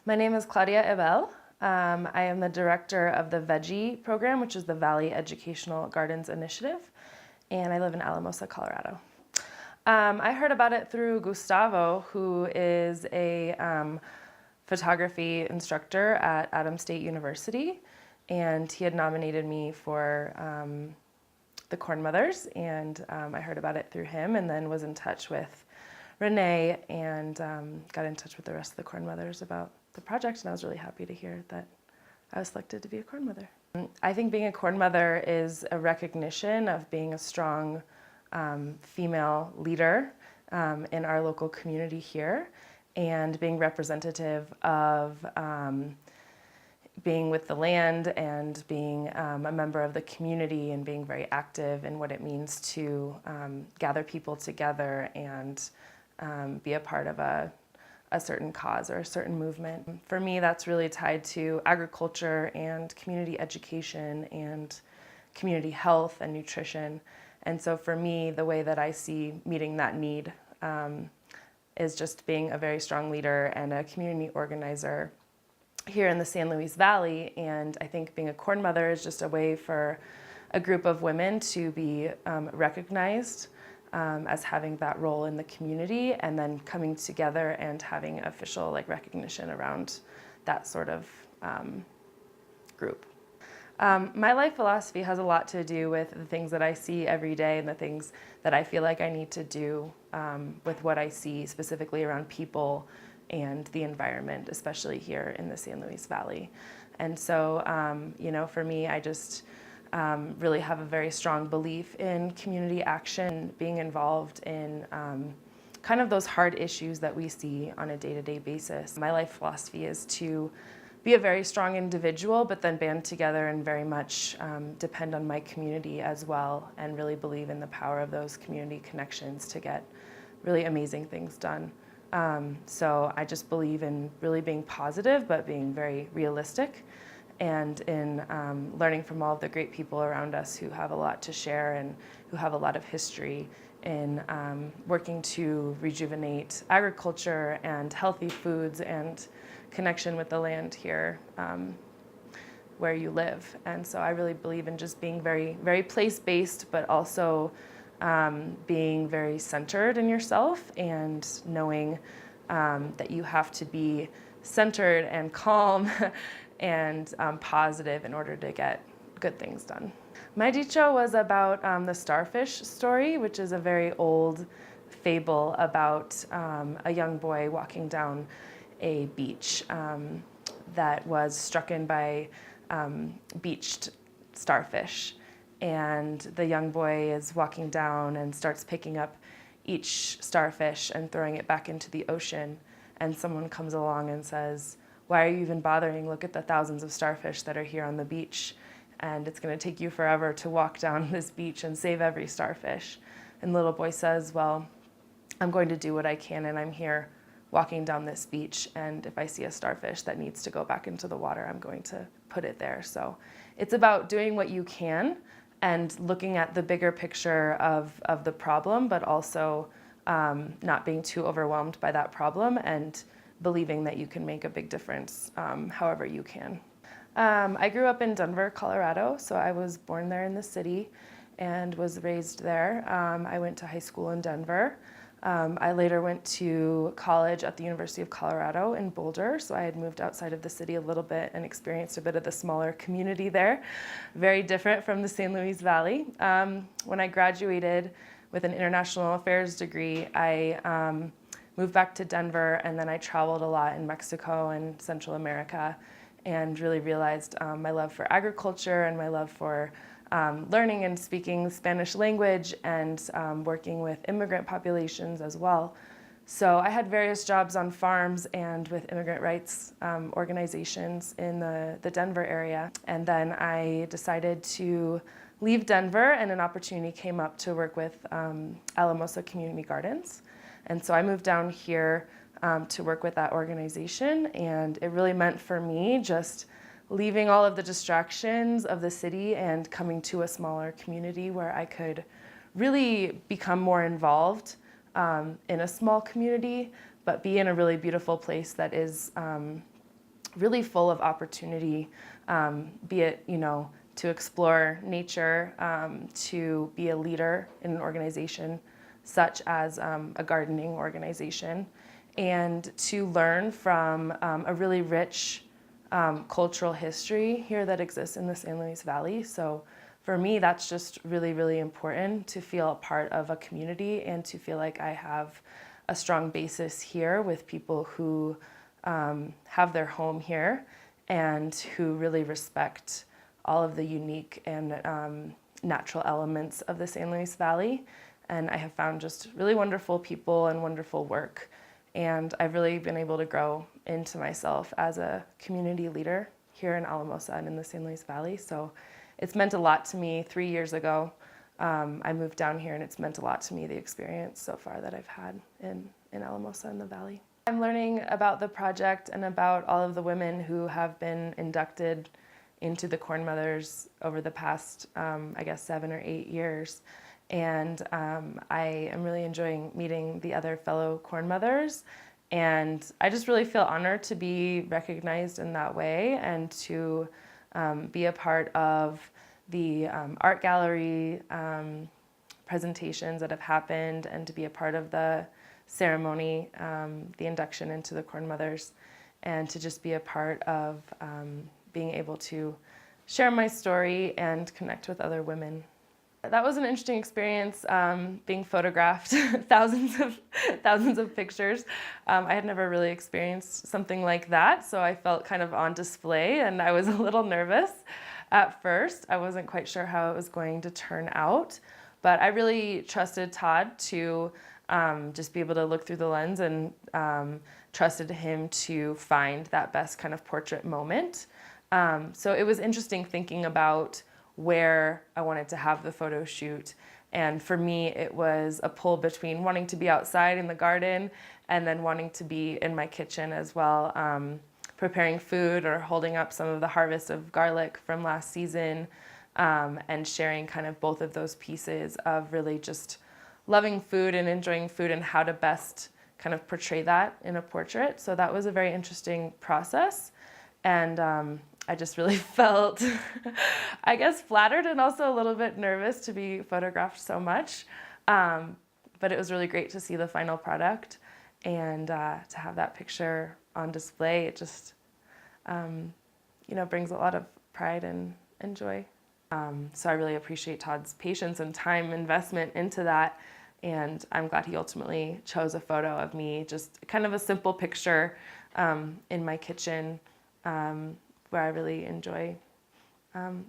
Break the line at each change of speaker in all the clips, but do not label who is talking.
My name is Claudia Ebel. I am the director of the Veggie program, which is the Valley Educational Gardens Initiative, and I live in Alamosa, Colorado. I heard about it through Gustavo, who is a photography instructor at Adams State University, and he had nominated me for the Corn Mothers, and I heard about it through him, and then was in touch with Renee and got in touch with the rest of the Corn Mothers about the project, and I was really happy to hear that I was selected to be a Corn Mother. I think being a Corn Mother is a recognition of being a strong female leader in our local community here, and being representative of being with the land and being a member of the community and being very active in what it means to gather people together and be a part of a certain cause or a certain movement. For me, that's really tied to agriculture and community education and community health and nutrition. And so for me, the way that I see meeting that need is just being a very strong leader and a community organizer here in the San Luis Valley. And I think being a Corn Mother is just a way for a group of women to be recognized as having that role in the community, and then coming together and having official recognition around that sort of group. My life philosophy has a lot to do with the things that I see every day and the things that I feel like I need to do with what I see specifically around people and the environment, especially here in the San Luis Valley. And so, for me, I just really have a very strong belief in community action, being involved in kind of those hard issues that we see on a day-to-day basis. My life philosophy is to be a very strong individual, but then band together and very much depend on my community as well, and really believe in the power of those community connections to get really amazing things done. So I just believe in really being positive, but being very realistic, and in learning from all of the great people around us who have a lot to share and who have a lot of history in working to rejuvenate agriculture and healthy foods and connection with the land here where you live. And so I really believe in just being very, very place-based, but also being very centered in yourself, and knowing that you have to be centered and calm and positive in order to get good things done. My dicho was about the starfish story, which is a very old fable about a young boy walking down a beach that was struck in by beached starfish. And the young boy is walking down and starts picking up each starfish and throwing it back into the ocean. And someone comes along and says, "Why are you even bothering? Look at the thousands of starfish that are here on the beach. And it's going to take you forever to walk down this beach and save every starfish." And the little boy says, "Well, I'm going to do what I can, and I'm here walking down this beach. And if I see a starfish that needs to go back into the water, I'm going to put it there." So it's about doing what you can and looking at the bigger picture of the problem, but also not being too overwhelmed by that problem, and believing that you can make a big difference however you can. I grew up in Denver, Colorado, so I was born there in the city and was raised there. I went to high school in Denver. I later went to college at the University of Colorado in Boulder, so I had moved outside of the city a little bit and experienced a bit of the smaller community there. Very different from the San Luis Valley. When I graduated with an international affairs degree, I moved back to Denver, and then I traveled a lot in Mexico and Central America, and really realized my love for agriculture and my love for learning and speaking Spanish language, and working with immigrant populations as well. So I had various jobs on farms and with immigrant rights organizations in the Denver area. And then I decided to leave Denver, and an opportunity came up to work with Alamosa Community Gardens. And so I moved down here to work with that organization, and it really meant for me just leaving all of the distractions of the city and coming to a smaller community where I could really become more involved in a small community, but be in a really beautiful place that is really full of opportunity, be it, to explore nature, to be a leader in an organization such as a gardening organization, and to learn from a really rich cultural history here that exists in the San Luis Valley. So for me, that's just really, really important to feel a part of a community and to feel like I have a strong basis here with people who have their home here and who really respect all of the unique and natural elements of the San Luis Valley. And I have found just really wonderful people and wonderful work. And I've really been able to grow into myself as a community leader here in Alamosa and in the San Luis Valley. So it's meant a lot to me. 3 years ago, I moved down here, and it's meant a lot to me, the experience so far that I've had in Alamosa and the Valley. I'm learning about the project and about all of the women who have been inducted into the Corn Mothers over the past, 7 or 8 years. And I am really enjoying meeting the other fellow Corn Mothers. And I just really feel honored to be recognized in that way and to be a part of the art gallery presentations that have happened, and to be a part of the ceremony, the induction into the Corn Mothers, and to just be a part of being able to share my story and connect with other women. That was an interesting experience, being photographed, thousands of pictures. I had never really experienced something like that, so I felt kind of on display, and I was a little nervous at first. I wasn't quite sure how it was going to turn out, but I really trusted Todd to just be able to look through the lens, and trusted him to find that best kind of portrait moment. So it was interesting thinking about where I wanted to have the photo shoot. And for me, it was a pull between wanting to be outside in the garden and then wanting to be in my kitchen as well, preparing food or holding up some of the harvest of garlic from last season, and sharing kind of both of those pieces of really just loving food and enjoying food and how to best kind of portray that in a portrait. So that was a very interesting process. And I just really felt, flattered and also a little bit nervous to be photographed so much. But it was really great to see the final product and to have that picture on display. It just, brings a lot of pride and joy. So I really appreciate Todd's patience and time investment into that. And I'm glad he ultimately chose a photo of me, just kind of a simple picture in my kitchen, where I really enjoy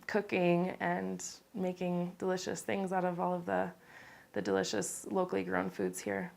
cooking and making delicious things out of all of the delicious locally grown foods here.